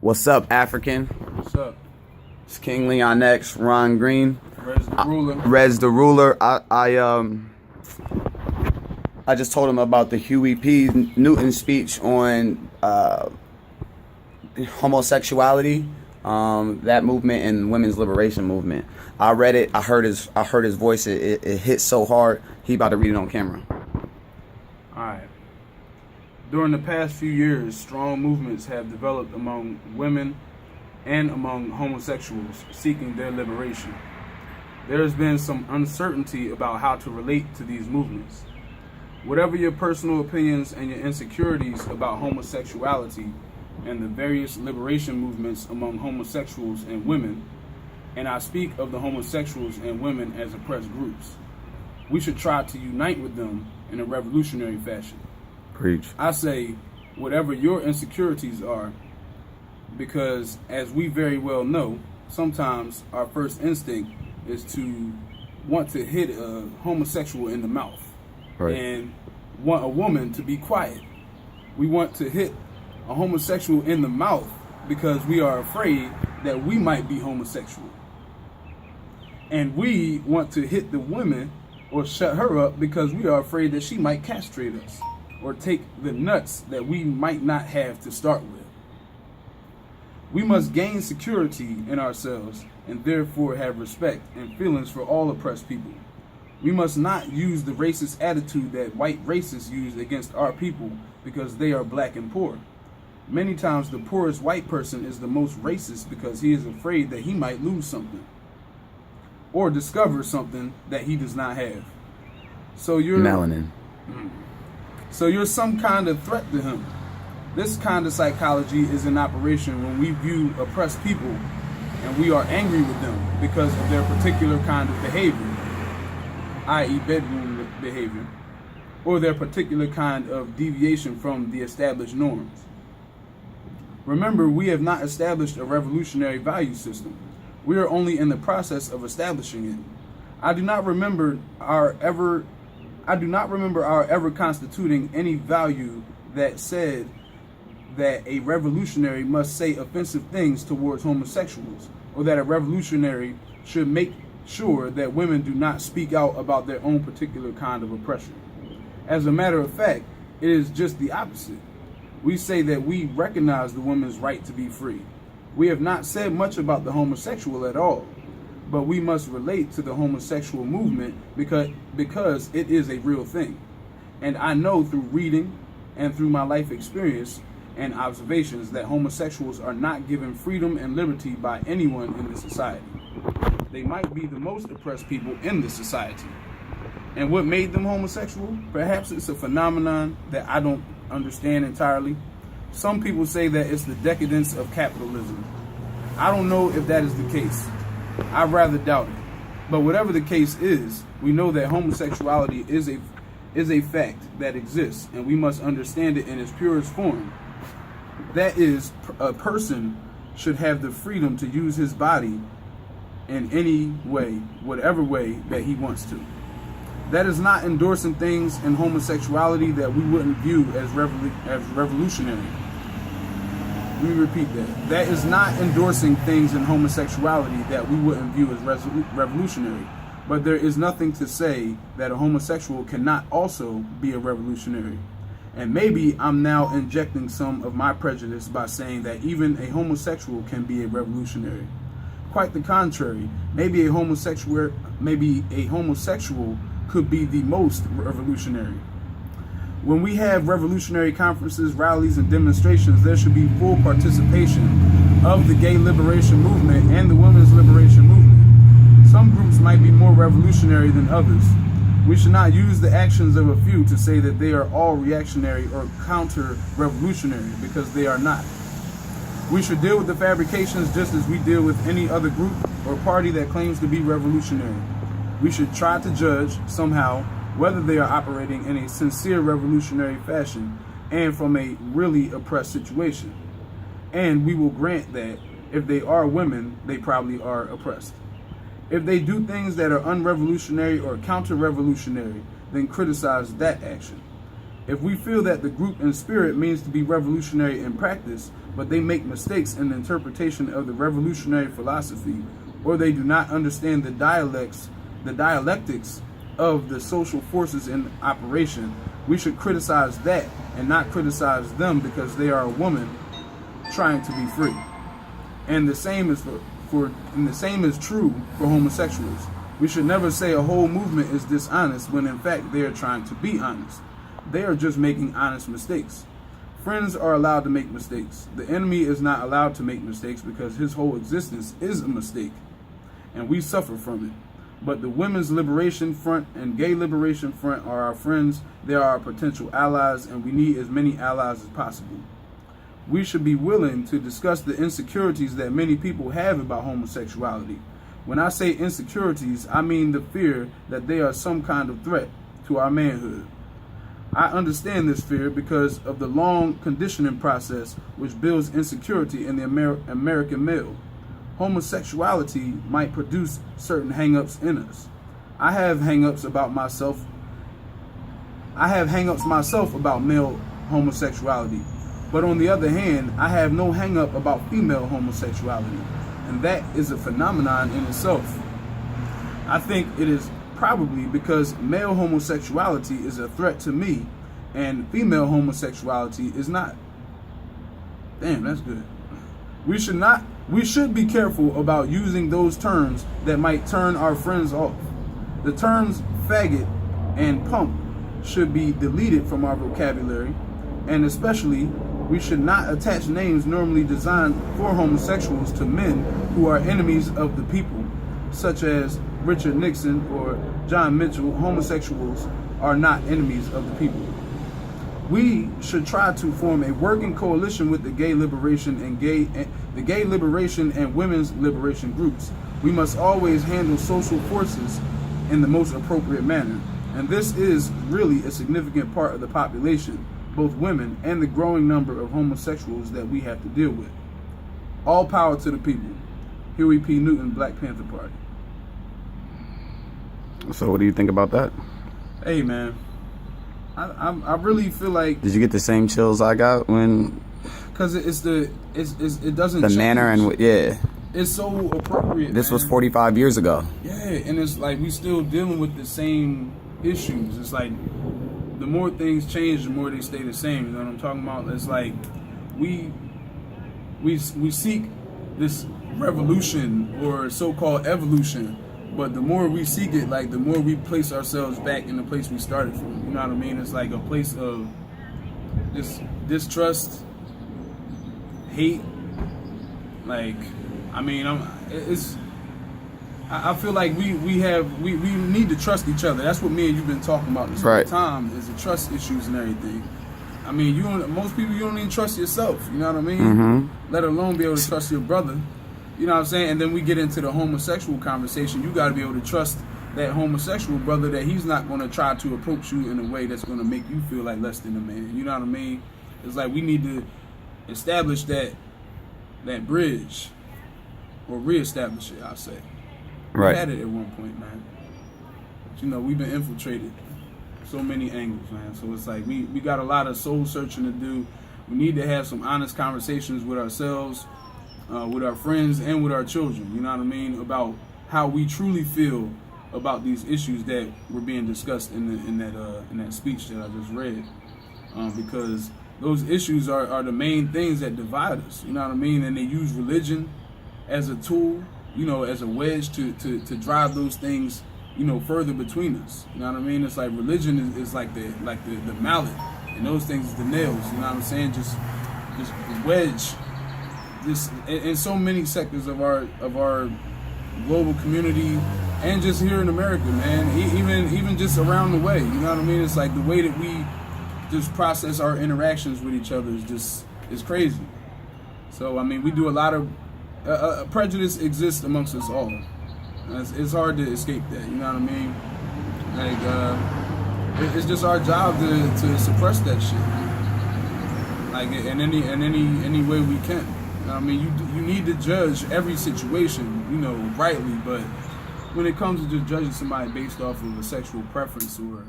What's up, African? What's up? It's King Leon X, Ron Green. Redz the ruler. Redz the ruler. I just told him about the Huey P. Newton speech on homosexuality, that movement and women's liberation movement. I read it. I heard his voice. It hit so hard. He about to read it on camera. Alright. During the past few years, strong movements have developed among women and among homosexuals seeking their liberation. There has been some uncertainty about how to relate to these movements. Whatever your personal opinions and your insecurities about homosexuality and the various liberation movements among homosexuals and women, and I speak of the homosexuals and women as oppressed groups, we should try to unite with them in a revolutionary fashion. Preach. I say, whatever your insecurities are, because as we very well know, sometimes our first instinct is to want to hit a homosexual in the mouth, right, and want a woman to be quiet. We want to hit a homosexual in the mouth because we are afraid that we might be homosexual. And we want to hit the woman or shut her up because we are afraid that she might castrate us or take the nuts that we might not have to start with. We must gain security in ourselves and therefore have respect and feelings for all oppressed people. We must not use the racist attitude that white racists use against our people because they are black and poor. Many times the poorest white person is the most racist because he is afraid that he might lose something or discover something that he does not have. So you're melanin. So you're some kind of threat to him. This kind of psychology is in operation when we view oppressed people and we are angry with them because of their particular kind of behavior, i.e. bedroom behavior, or their particular kind of deviation from the established norms. Remember, we have not established a revolutionary value system. We are only in the process of establishing it. I do not remember our ever constituting any value that said that a revolutionary must say offensive things towards homosexuals, or that a revolutionary should make sure that women do not speak out about their own particular kind of oppression. As a matter of fact, it is just the opposite. We say that we recognize the woman's right to be free. We have not said much about the homosexual at all, but we must relate to the homosexual movement because it is a real thing. And I know through reading and through my life experience and observations that homosexuals are not given freedom and liberty by anyone in the society. They might be the most oppressed people in the society. And what made them homosexual? Perhaps it's a phenomenon that I don't understand entirely. Some people say that it's the decadence of capitalism. I don't know if that is the case. I rather doubt it. But whatever the case is, we know that homosexuality is a fact that exists, and we must understand it in its purest form. That is, a person should have the freedom to use his body in any way, whatever way that he wants to. That is not endorsing things in homosexuality that we wouldn't view as revolutionary. Let me repeat that. That is not endorsing things in homosexuality that we wouldn't view as revolutionary. But there is nothing to say that a homosexual cannot also be a revolutionary. And maybe I'm now injecting some of my prejudice by saying that even a homosexual can be a revolutionary. Quite the contrary. Maybe a homosexual could be the most revolutionary. When we have revolutionary conferences, rallies, and demonstrations, there should be full participation of the gay liberation movement and the women's liberation movement. Some groups might be more revolutionary than others. We should not use the actions of a few to say that they are all reactionary or counter-revolutionary, because they are not. We should deal with the fabrications just as we deal with any other group or party that claims to be revolutionary. We should try to judge, somehow, whether they are operating in a sincere revolutionary fashion and from a really oppressed situation. And we will grant that if they are women, they probably are oppressed. If they do things that are unrevolutionary or counter-revolutionary, then criticize that action. If we feel that the group in spirit means to be revolutionary in practice, but they make mistakes in the interpretation of the revolutionary philosophy, or they do not understand the dialectics of the social forces in operation, we should criticize that and not criticize them because they are a woman trying to be free. And the same is true for homosexuals. We should never say a whole movement is dishonest when in fact they are trying to be honest. They are just making honest mistakes. Friends are allowed to make mistakes. The enemy is not allowed to make mistakes because his whole existence is a mistake, and we suffer from it. But the Women's Liberation Front and Gay Liberation Front are our friends. They are our potential allies, and we need as many allies as possible. We should be willing to discuss the insecurities that many people have about homosexuality. When I say insecurities, I mean the fear that they are some kind of threat to our manhood. I understand this fear because of the long conditioning process which builds insecurity in the American male. Homosexuality might produce certain hang-ups in us. I have hang-ups myself about male homosexuality. But on the other hand, I have no hang-up about female homosexuality. And that is a phenomenon in itself. I think it is probably because male homosexuality is a threat to me and female homosexuality is not. Damn, that's good. We should be careful about using those terms that might turn our friends off. The terms faggot and punk should be deleted from our vocabulary, and especially we should not attach names normally designed for homosexuals to men who are enemies of the people, such as Richard Nixon or John Mitchell. Homosexuals are not enemies of the people. We should try to form a working coalition with the gay liberation and women's liberation groups. We must always handle social forces in the most appropriate manner. And this is really a significant part of the population, both women and the growing number of homosexuals that we have to deal with. All power to the people. Huey P. Newton, Black Panther Party. So what do you think about that? Hey, man. I really feel like... Did you get the same chills I got when... Because it doesn't the change. manner and... Yeah. It's so appropriate, This man. was 45 years ago. Yeah, and it's like we still dealing with the same issues. It's like the more things change, the more they stay the same. You know what I'm talking about? It's like we seek this revolution or so-called evolution, but the more we seek it, like the more we place ourselves back in the place we started from. You know what I mean? It's like a place of just distrust, hate. Like, I mean, I feel like we need to trust each other. That's what me and you've been talking about this whole time, is the trust issues and everything. I mean, most people, you don't even trust yourself. You know what I mean? Mm-hmm. Let alone be able to trust your brother. You know what I'm saying? And then we get into the homosexual conversation. You got to be able to trust that homosexual brother, that he's not going to try to approach you in a way that's going to make you feel like less than a man. You know what I mean? It's like we need to establish that bridge, or reestablish it, I'll say. Right. We had it at one point, man. But, you know, we've been infiltrated so many angles, man. So it's like we got a lot of soul searching to do. We need to have some honest conversations with ourselves, with our friends, and with our children. You know what I mean? About how we truly feel about these issues that were being discussed in that speech that I just read. Because those issues are the main things that divide us. You know what I mean? And they use religion as a tool, you know, as a wedge to drive those things, you know, further between us. You know what I mean? It's like religion is like the mallet, and those things is the nails. You know what I'm saying? Just wedge this in so many sectors of our global community, and just here in America, man. Even just around the way. You know what I mean? It's like the way that we just process our interactions with each other is crazy. So I mean, we do a lot of prejudice exists amongst us all. It's hard to escape that. You know what I mean? Like it's just our job to suppress that shit. Like in any way we can. You know what I mean? You need to judge every situation, you know, rightly, but when it comes to just judging somebody based off of a sexual preference or...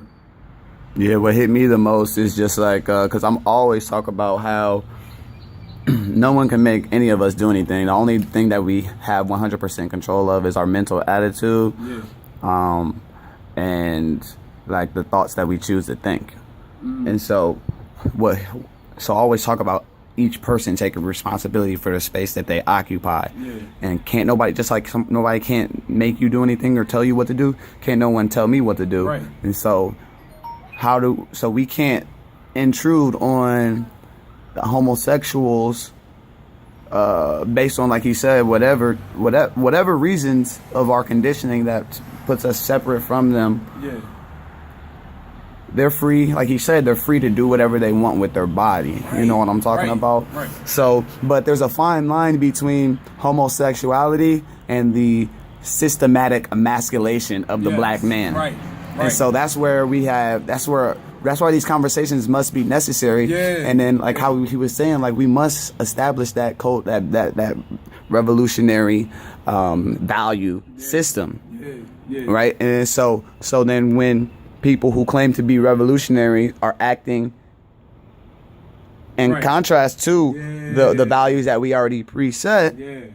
Yeah, what hit me the most is just like, because I'm always talk about how no one can make any of us do anything. The only thing that we have 100% control of is our mental attitude, and like the thoughts that we choose to think. And so I always talk about each person taking responsibility for the space that they occupy. And can't nobody, just like nobody can't make you do anything or tell you what to do, can't no one tell me what to do. And so we can't intrude on the homosexuals based on, like he said, whatever reasons of our conditioning that puts us separate from them. They're free, like he said, they're free to do whatever they want with their body. You know what I'm talking about? So, but there's a fine line between homosexuality and the systematic emasculation of the black man. And so that's where that's why these conversations must be necessary. And then, like how he was saying, like we must establish that code, that revolutionary value system, right? And so then when people who claim to be revolutionary are acting in contrast to the values that we already preset,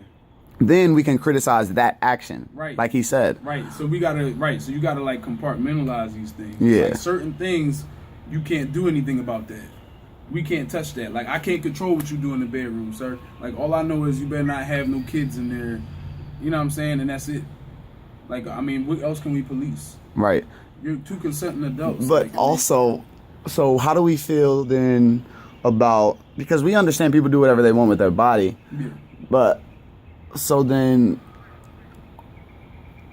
then we can criticize that action, like he said. So we gotta, so you gotta like compartmentalize these things. Like certain things, you can't do anything about that. We can't touch that. Like I can't control what you do in the bedroom, sir. Like all I know is you better not have no kids in there. You know what I'm saying? And that's it. Like, I mean, what else can we police? You're two consenting adults. But like, also, so how do we feel then about, because we understand people do whatever they want with their body, but so then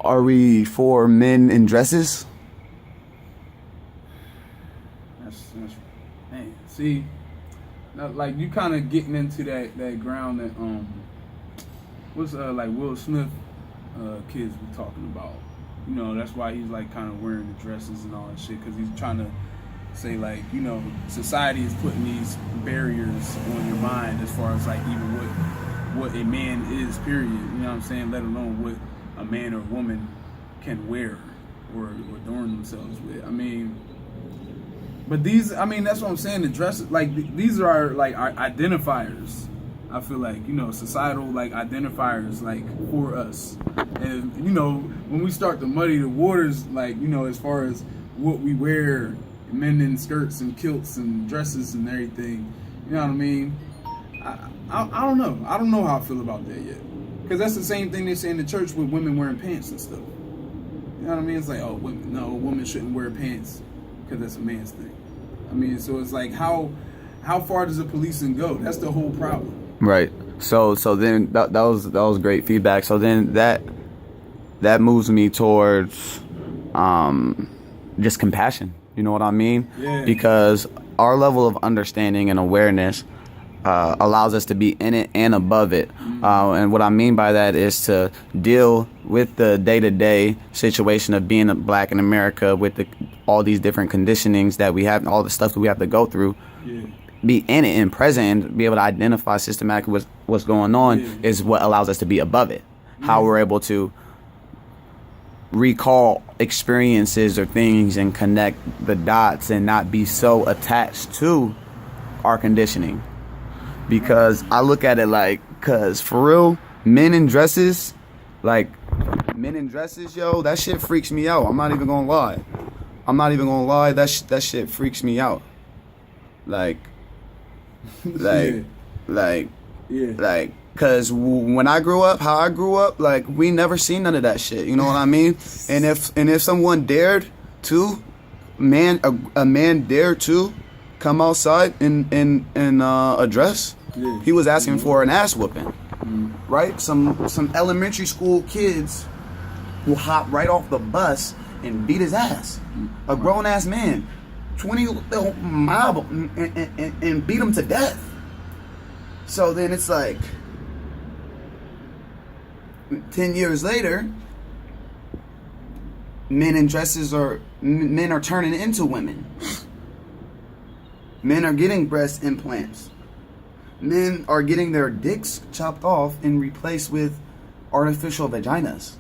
are we for men in dresses? That's man, see, now, like you kind of getting into that ground that what's like Will Smith kids were talking about. You know, that's why he's like kind of wearing the dresses and all that shit, because he's trying to say like, you know, society is putting these barriers on your mind as far as like even what a man is, period. You know what I'm saying? Let alone what a man or woman can wear or adorn themselves with. I mean, but these, I mean, that's what I'm saying. The dresses, like these are like our identifiers. I feel like, you know, societal like identifiers like for us. And you know, when we start to muddy the waters, like, you know, as far as what we wear, men in skirts and kilts and dresses and everything, you know what I mean? I don't know. I don't know how I feel about that yet. Because that's the same thing they say in the church with women wearing pants and stuff. You know what I mean? It's like, oh, women shouldn't wear pants because that's a man's thing. I mean, so it's like, how far does the policing go? That's the whole problem. Right. So then that was great feedback. So then that moves me towards just compassion. You know what I mean? Because our level of understanding and awareness allows us to be in it and above it. And what I mean by that is to deal with the day-to-day situation of being black in America with all these different conditionings that we have, all the stuff that we have to go through. Be in it and present and be able to identify systematically what's going on is what allows us to be above it. How we're able to recall experiences or things and connect the dots and not be so attached to our conditioning. Because I look at it like, cause for real, men in dresses, yo, that shit freaks me out. I'm not even gonna lie. That shit freaks me out. Cause when I grew up, how I grew up, like we never seen none of that shit. You know what I mean? And if someone dared to, a man dared to come outside in a dress, he was asking for an ass whooping, right? Some elementary school kids will hop right off the bus and beat his ass. A grown ass man, 20 mob and beat him to death. So then it's like 10 years later, men are turning into women. Men are getting breast implants. Men are getting their dicks chopped off and replaced with artificial vaginas.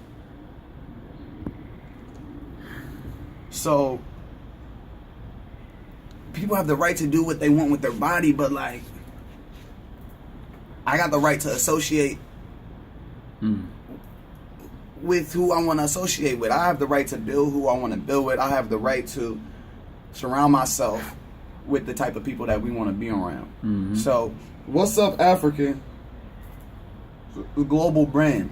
So people have the right to do what they want with their body, but like I got the right to associate with who I want to associate with. I have the right to build who I want to build with. I have the right to surround myself with the type of people that we want to be around. Mm-hmm. So, What's Up African, the global brand.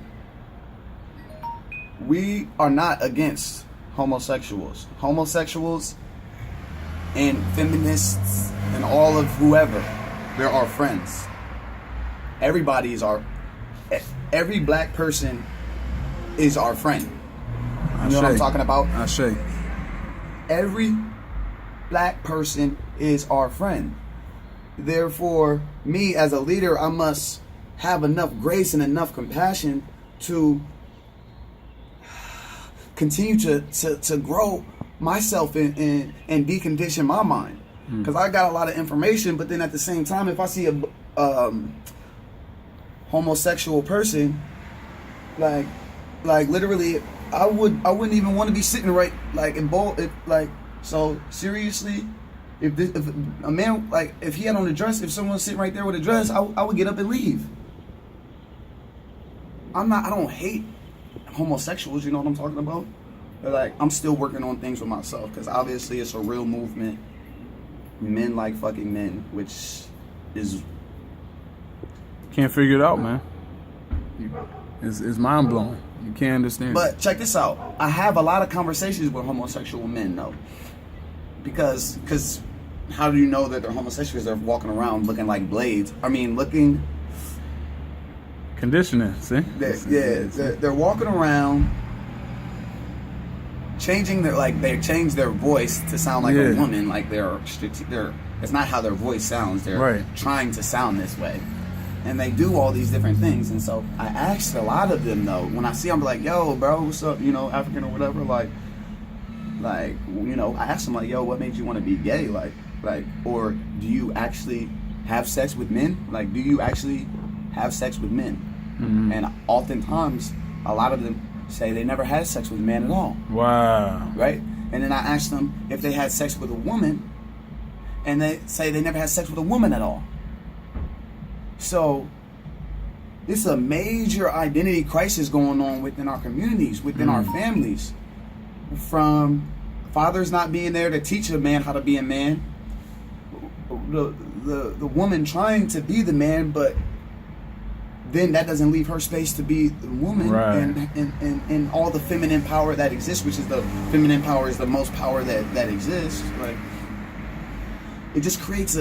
We are not against homosexuals. Homosexuals and feminists and all of whoever, they're our friends. Every black person is our friend. You know what I'm talking about? I say. Every black person is our friend. Therefore, me as a leader, I must have enough grace and enough compassion to continue to grow myself and decondition my mind. Because I got a lot of information, but then at the same time, if I see a homosexual person, like literally, I wouldn't even want to be sitting right so seriously. If a man, like, if he had on a dress, if someone's sitting right there with a dress, I would get up and leave. I don't hate homosexuals, you know what I'm talking about? But like, I'm still working on things with myself, because obviously it's a real movement. Men like fucking men, which is... Can't figure it out, man. It's mind blowing. You can't understand. But check this out. I have a lot of conversations with homosexual men, though. Because how do you know that they're homosexuals? They're walking around looking like blades. I mean, looking... Conditioning, see? They're walking around changing they change their voice to sound like a woman, like they're it's not how their voice sounds. They're trying to sound this way. And they do all these different things. And so I asked a lot of them, though, when I see them, I'm like, yo, bro, what's up, African or whatever, like, I asked them, like, yo, what made you want to be gay? Like, or do you actually have sex with men? Like, do you actually have sex with men? Mm-hmm. And oftentimes, a lot of them say they never had sex with a man at all. Wow. Right? And then I asked them if they had sex with a woman, and they say they never had sex with a woman at all. So, it's a major identity crisis going on within our communities, within our families. From fathers not being there to teach a man how to be a man, the woman trying to be the man, but then that doesn't leave her space to be the woman, right. and all the feminine power that exists, which is the feminine power is the most power that exists. Like, it just creates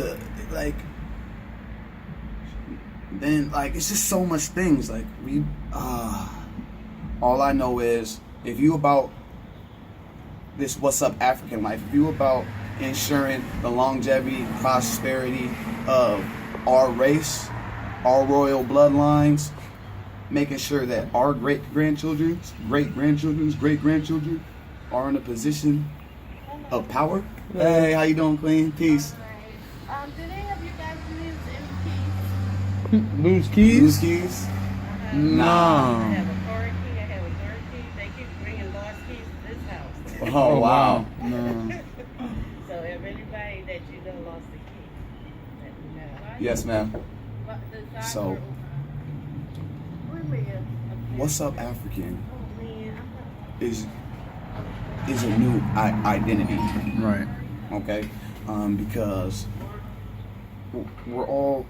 it's just so much things. Like, all I know is, if you about this What's Up African life, if you about ensuring the longevity, prosperity of our race, our royal bloodlines, making sure that our great-grandchildren's great-grandchildren are in a position of power. Hey, how you doing, Queen? Peace. Do they have you guys Lose keys? Lose keys? No. I have a car key, I have a door key. They keep bringing lost keys to this house. Oh, wow. No. So if anybody that you know lost the key, let me know. Yes, ma'am. So, What's Up African is a new identity. Right. Okay? Because we're all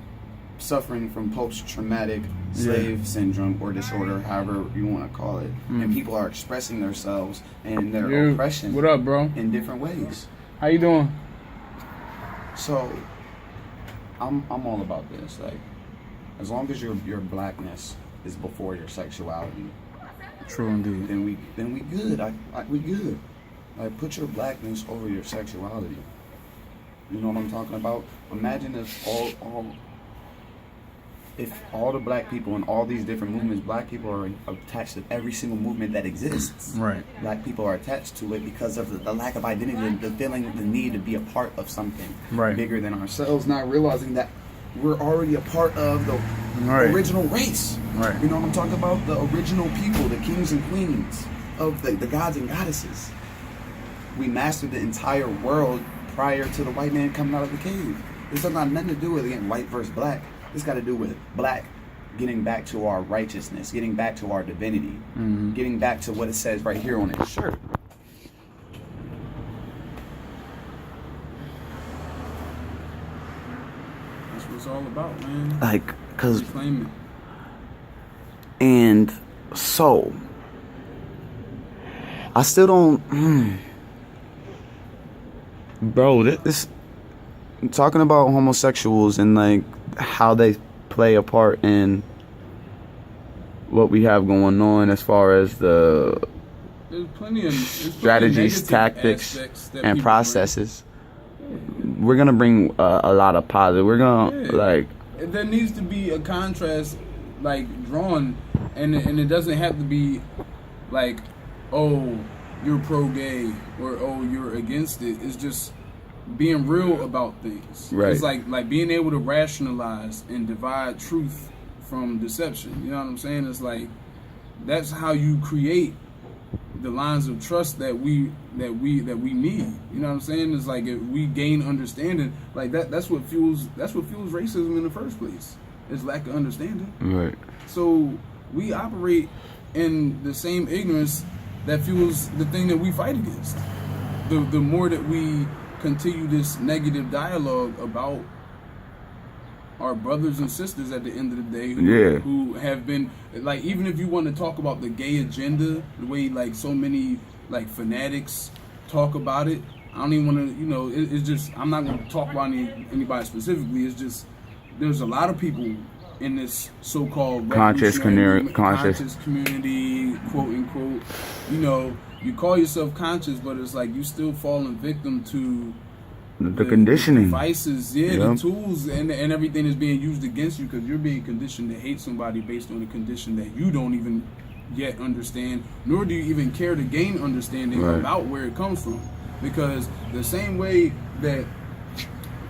suffering from post-traumatic slave syndrome or disorder, however you want to call it. And people are expressing themselves and their oppression. What up, bro? In different ways. How you doing? So, I'm all about this. Like, as long as your blackness is before your sexuality, true indeed, then we good. We good. Like, put your blackness over your sexuality. You know what I'm talking about? Imagine if all the black people in all these different movements, black people are attached to every single movement that exists. Right. Black people are attached to it because of the lack of identity, the feeling, the need to be a part of something bigger than ourselves, not realizing that we're already a part of the original race. Right. You know what I'm talking about? The original people, the kings and queens of the gods and goddesses. We mastered the entire world prior to the white man coming out of the cave. This does not have nothing to do with, again, white versus black. This got to do with black getting back to our righteousness, getting back to our divinity, getting back to what it says right here on his shirt. That's what it's all about, man. Like, cause, Reclaim it. and so, I still don't, bro, this talking about homosexuals and like how they play a part in what we have going on as far as the There's plenty of strategies, tactics, and processes. We're gonna bring a lot of positive. We're gonna like. There needs to be a contrast, like drawn, and it doesn't have to be like, oh, you're pro-gay or oh, you're against it. It's just being real about things. Right. It's like being able to rationalize and divide truth from deception. You know what I'm saying? It's like that's how you create the lines of trust that we need. You know what I'm saying? It's like if we gain understanding, like that's what fuels racism in the first place. Is lack of understanding. Right. So we operate in the same ignorance that fuels the thing that we fight against. The more that we continue this negative dialogue about our brothers and sisters at the end of the day who have been, like, even if you want to talk about the gay agenda, the way like so many like fanatics talk about it, I don't even want to, it's just, I'm not going to talk about anybody specifically. It's just there's a lot of people in this so-called conscious community, quote unquote, you call yourself conscious, but it's like you still falling victim to the conditioning, devices, the tools, and everything is being used against you because you're being conditioned to hate somebody based on a condition that you don't even yet understand, nor do you even care to gain understanding about where it comes from. Because the same way that,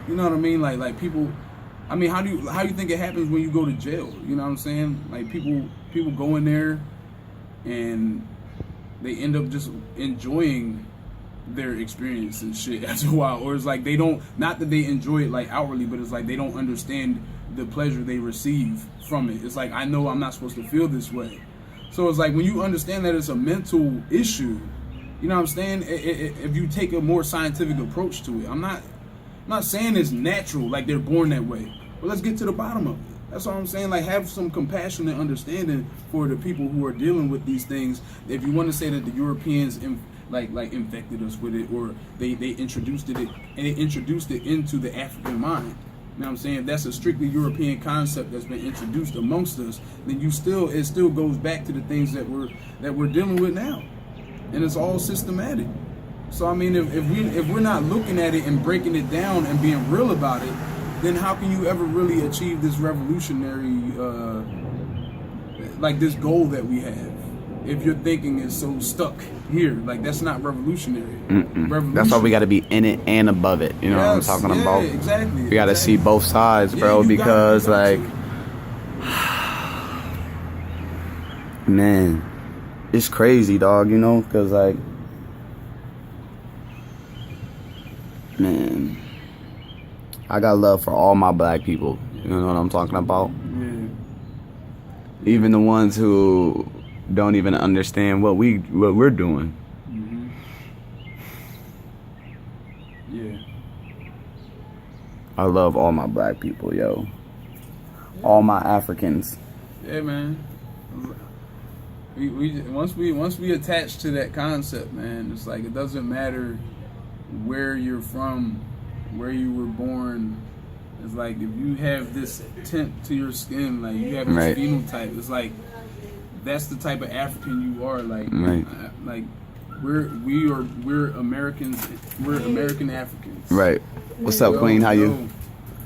you know what I mean, like people, I mean, how do you think it happens when you go to jail? You know what I'm saying? Like people go in there and they end up just enjoying their experience and shit after a while, or it's like they don't, not that they enjoy it like outwardly, but it's like they don't understand the pleasure they receive from it. It's like, I know I'm not supposed to feel this way. So it's like when you understand that it's a mental issue, you know what I'm saying? If you take a more scientific approach to it, I'm not saying it's natural, like they're born that way, but let's get to the bottom of it. That's all I'm saying. Like, have some compassion and understanding for the people who are dealing with these things. If you want to say that the Europeans like infected us with it, or they introduced it into the African mind. You know what I'm saying? If that's a strictly European concept that's been introduced amongst us, then it still goes back to the things that we're dealing with now, and it's all systematic. So I mean, if we're not looking at it and breaking it down and being real about it, then how can you ever really achieve this revolutionary, like this goal that we have? If your thinking is so stuck here, like that's not revolutionary. That's why we got to be in it and above it. You know what I'm talking about? Exactly. We got to see both sides, bro, because like, man, it's crazy, dog. Because like, man, I got love for all my black people. You know what I'm talking about? Yeah. Even the ones who don't even understand what we're doing. Yeah. I love all my black people, yo. All my Africans. Yeah, man. Once we attach to that concept, man, it's like it doesn't matter where you're from, where you were born. It's like if you have this tint to your skin, like you have this phenotype, it's like that's the type of African you are. Like, like we're Americans. We're American Africans. Right. What's up, Queen? How you?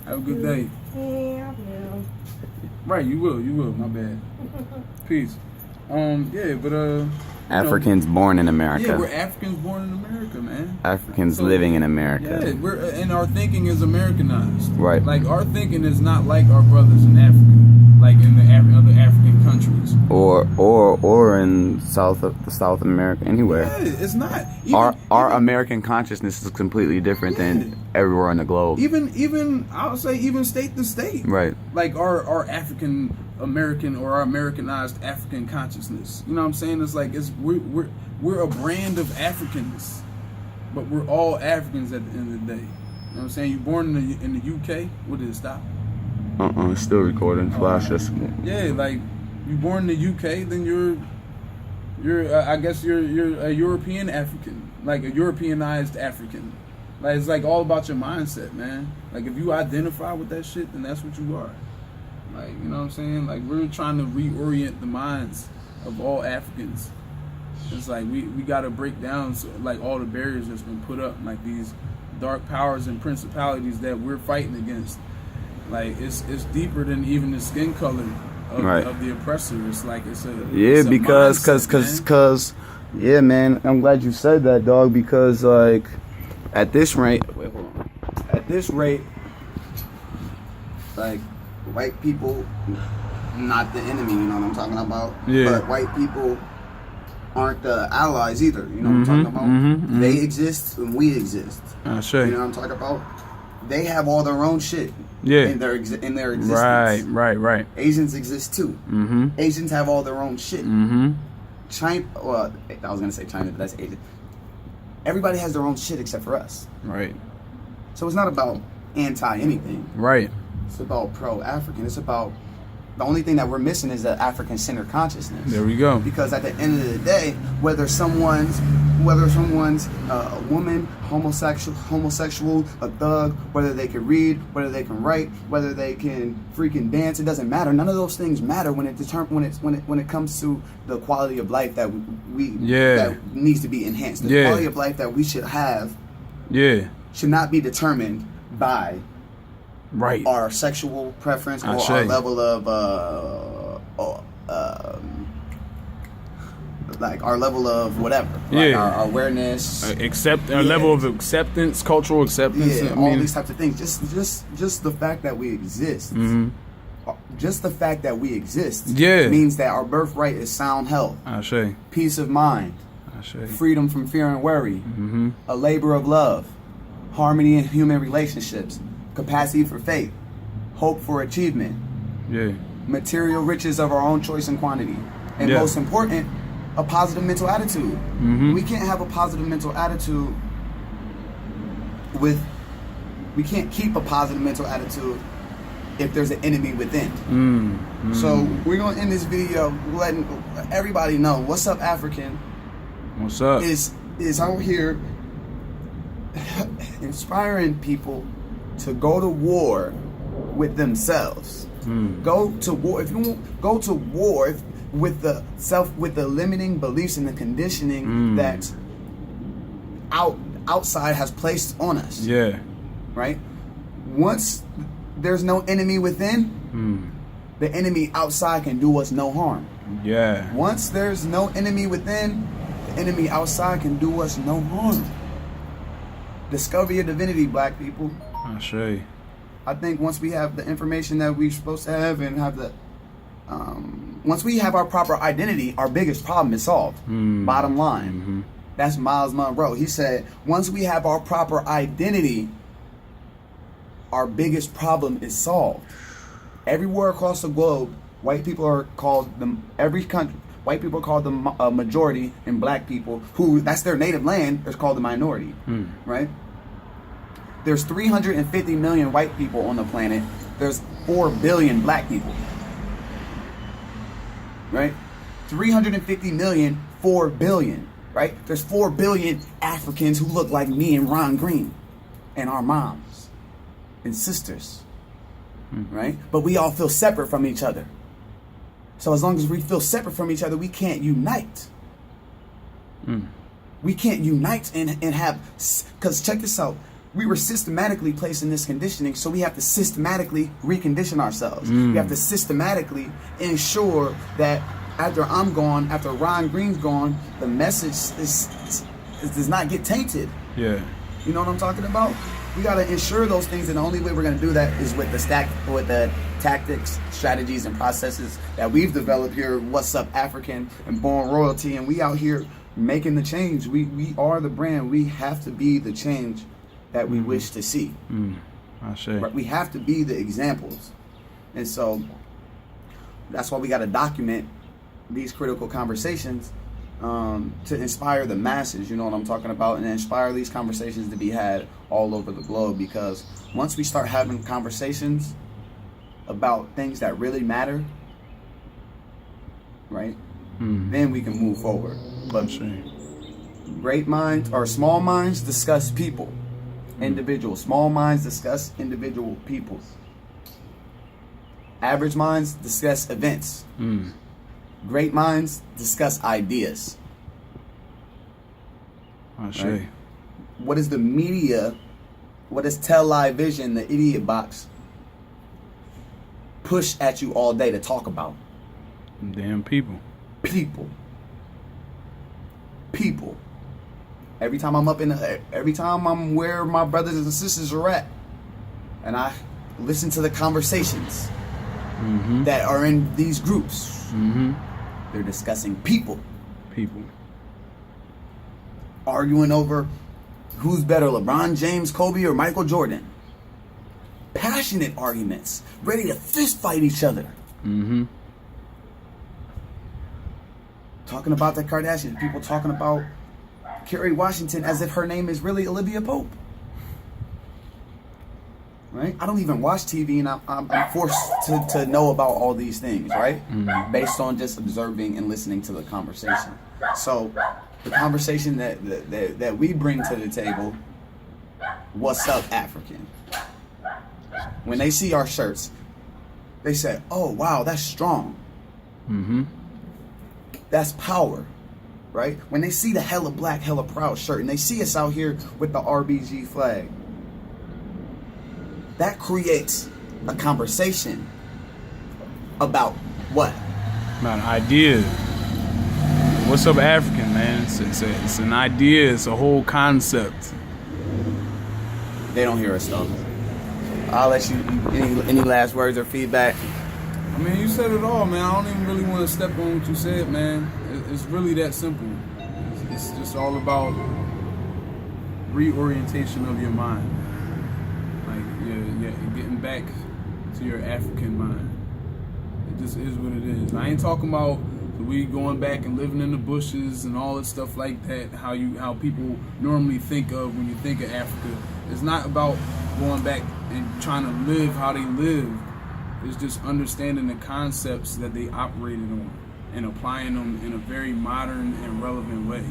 Have a good day. Yeah, I will. Right, you will. My bad. Peace. Yeah, but Africans born in America. Yeah, we're Africans born in America, man. Africans living in America. Yeah, and our thinking is Americanized. Right. Like our thinking is not like our brothers in Africa, like in the other African countries. Or in South America, anywhere. Yeah, it's not. Our American consciousness is completely different than everywhere on the globe. Even I would say even state to state. Right. Like our African American or our Americanized African consciousness. You know what I'm saying? It's like we're a brand of Africans, but we're all Africans at the end of the day. You know what I'm saying? You born in the UK? What did it stop? It's still recording. Flash just. Yeah, like you born in the UK, then you're I guess you're a European African, like a Europeanized African. Like it's like all about your mindset, man. Like if you identify with that shit, then that's what you are. Like, you know what I'm saying? Like we're trying to reorient the minds of all Africans. It's like we gotta break down like all the barriers that's been put up, like these dark powers and principalities that we're fighting against. Like it's deeper than even the skin color of the oppressor. It's like it's a because yeah, man. I'm glad you said that, dog. Because like at this rate, like white people, not the enemy. You know what I'm talking about? Yeah. But white people aren't the allies either. You know what I'm talking about? They exist and we exist. Sure. You know what I'm talking about? They have all their own shit. Yeah. In their existence. Right. Asians exist too. Asians have all their own shit. China. Well, I was gonna say China, but that's Asian. Everybody has their own shit except for us. Right. So it's not about anti anything. Right. It's about pro African. It's about the only thing that we're missing is the African centered consciousness. There we go. Because at the end of the day, whether someone's a woman, homosexual, a thug, whether they can read, whether they can write, whether they can freaking dance, it doesn't matter. None of those things matter when it comes to the quality of life that that needs to be enhanced. The quality of life that we should have should not be determined by our sexual preference or our level of like our level of whatever, like our awareness, level of acceptance, cultural acceptance, all these types of things. Just the fact that we exist, just the fact that we exist, means that our birthright is sound health, peace of mind, freedom from fear and worry, a labor of love, harmony in human relationships, capacity for faith, hope for achievement, material riches of our own choice and quantity, and most important, a positive mental attitude. We can't have a positive mental attitude we can't keep a positive mental attitude if there's an enemy within. So we're gonna end this video letting everybody know what's up, African. What's up? Is out here inspiring people to go to war with themselves. Go to war. If you won't go to war with the limiting beliefs and the conditioning that outside has placed on us. Right? Once there's no enemy within, the enemy outside can do us no harm. Once there's no enemy within, the enemy outside can do us no harm. Discover your divinity, black people. I think once we have the information that we're supposed to have and have the once we have our proper identity, our biggest problem is solved. Bottom line. That's Miles Monroe. He said, once we have our proper identity, our biggest problem is solved. Everywhere across the globe, white people are called white people are called the majority, and black people, who that's their native land, is called the minority. Right? There's 350 million white people on the planet. There's 4 billion black people. Right? 350 million, 4 billion. Right? There's 4 billion Africans who look like me and Ron Green and our moms and sisters. Right? But we all feel separate from each other. So as long as we feel separate from each other, we can't unite. We can't unite and have, because check this out. We were systematically placed in this conditioning, so we have to systematically recondition ourselves. We have to systematically ensure that after I'm gone, after Ron Green's gone, the message does not get tainted. You know what I'm talking about? We gotta ensure those things, and the only way we're gonna do that is with the tactics, strategies, and processes that we've developed here. What's Up African and Born Royalty, and we out here making the change. We are the brand. We have to be the change that we wish to see. I say. Right? We have to be the examples, and so that's why we got to document these critical conversations to inspire the masses. You know what I'm talking about, and inspire these conversations to be had all over the globe. Because once we start having conversations about things that really matter, right, then we can move forward. But great minds or small minds discuss people, individuals. Small minds discuss individual people. Average minds discuss events. Great minds discuss ideas. Right? What is the media? What is television, the idiot box, push at you all day to talk about? Damn people. People. Every time I'm where my brothers and sisters are at, and I listen to the conversations that are in these groups, they're discussing people. Arguing over who's better, LeBron James, Kobe, or Michael Jordan. Passionate arguments, ready to fist fight each other. Talking about the Kardashians, people talking about Kerry Washington as if her name is really Olivia Pope. Right? I don't even watch TV, and I'm forced to know about all these things, right? Based on just observing and listening to the conversation. So the conversation that we bring to the table, What's Up African? When they see our shirts, they say, oh wow, that's strong. That's power. Right? When they see the hella black, hella proud shirt, and they see us out here with the RBG flag, that creates a conversation about what? About an idea. What's Up African, man? It's an idea. It's a whole concept. They don't hear us though. I'll let you. Any last words or feedback? I mean, you said it all, man. I don't even really want to step on what you said, man. It's really that simple. It's just all about reorientation of your mind. Like, getting back to your African mind. It just is what it is. I ain't talking about we going back and living in the bushes and all that stuff like that. How people normally think of when you think of Africa. It's not about going back and trying to live how they live. It's just understanding the concepts that they operated on and applying them in a very modern and relevant way.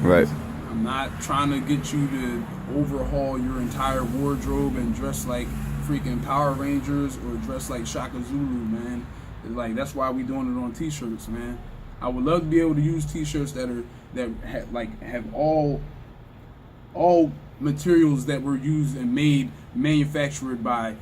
Right. I'm not trying to get you to overhaul your entire wardrobe and dress like freaking Power Rangers or dress like Shaka Zulu, man. It's like, that's why we doing it on t-shirts, man. I would love to be able to use t-shirts that have all materials that were used and manufactured by